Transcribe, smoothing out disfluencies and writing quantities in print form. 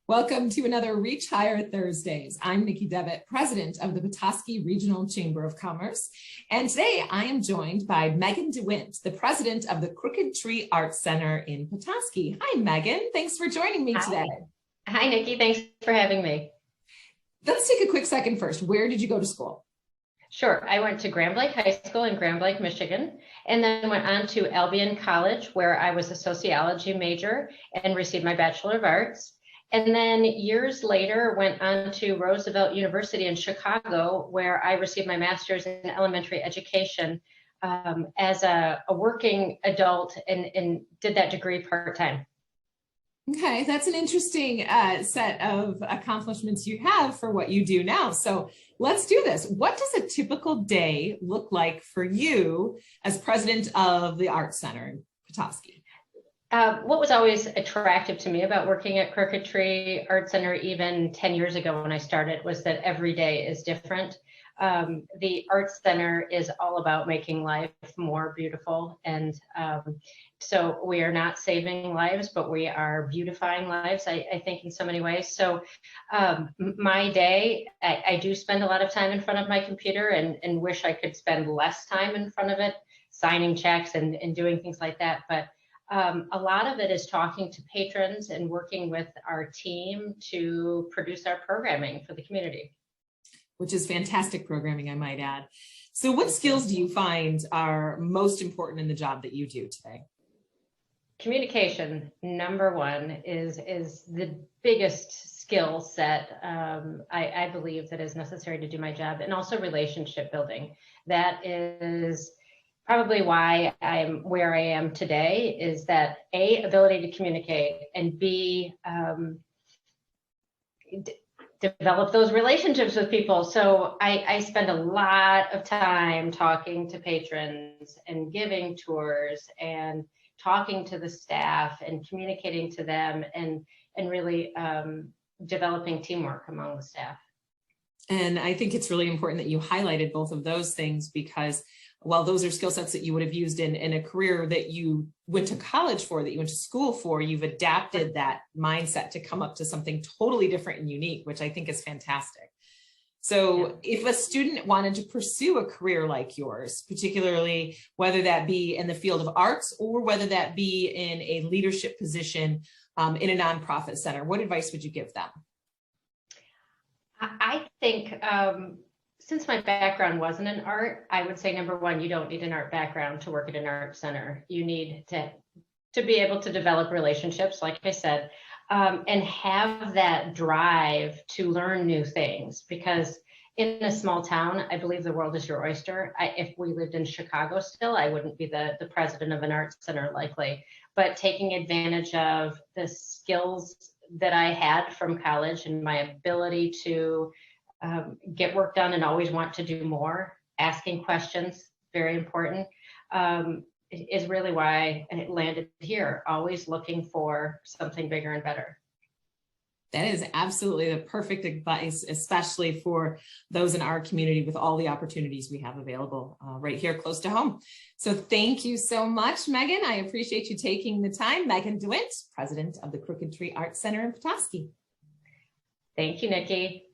Welcome to another Reach Higher Thursdays. I'm Nikki Devitt, president of the Petoskey Regional Chamber of Commerce. And today I am joined by Megan DeWint, the president of the Crooked Tree Arts Center in Petoskey. Hi, Megan. Thanks for joining me today. Hi, Nikki. Thanks for having me. Let's take a quick second first. Where did you go to school? Sure. I went to Grand Blanc High School in Grand Blanc, Michigan, and then went on to Albion College, where I was a sociology major and received my Bachelor of Arts. And then years later, went on to Roosevelt University in Chicago, where I received my master's in elementary education as a working adult and did that degree part-time. Okay, that's an interesting set of accomplishments you have for what you do now. So let's do this. What does a typical day look like for you as president of the Arts Center in Petoskey? What was always attractive to me about working at Crooked Tree Art Center, even 10 years ago when I started, was that every day is different. The Arts Center is all about making life more beautiful. And so we are not saving lives, but we are beautifying lives, I think, in so many ways. So my day, I do spend a lot of time in front of my computer and wish I could spend less time in front of it, signing checks and doing things like that. But a lot of it is talking to patrons and working with our team to produce our programming for the community. Which is fantastic programming, I might add. So what skills do you find are most important in the job that you do today? Communication, number one, is the biggest skill set I believe that is necessary to do my job, and also relationship building. That is probably why I'm where I am today, is that A, ability to communicate, and B, develop those relationships with people. So I spend a lot of time talking to patrons and giving tours and talking to the staff and communicating to them and really developing teamwork among the staff. And I think it's really important that you highlighted both of those things, because while those are skill sets that you would have used in a career that you went to college for, that you went to school for, you've adapted that mindset to come up to something totally different and unique, which I think is fantastic. So if a student wanted to pursue a career like yours, particularly whether that be in the field of arts or whether that be in a leadership position in a nonprofit center, what advice would you give them? I think since my background wasn't in art, I would say, number one, you don't need an art background to work at an art center. You need to be able to develop relationships, like I said, and have that drive to learn new things. Because in a small town, I believe the world is your oyster. If we lived in Chicago still, I wouldn't be the president of an art center likely. But taking advantage of the skills that I had from college and my ability to get work done and always want to do more, asking questions, very important, is really why it landed here, always looking for something bigger and better. That is absolutely the perfect advice, especially for those in our community with all the opportunities we have available right here close to home. So thank you so much, Megan. I appreciate you taking the time. Megan DeWint, president of the Crooked Tree Arts Center in Petoskey. Thank you, Nikki.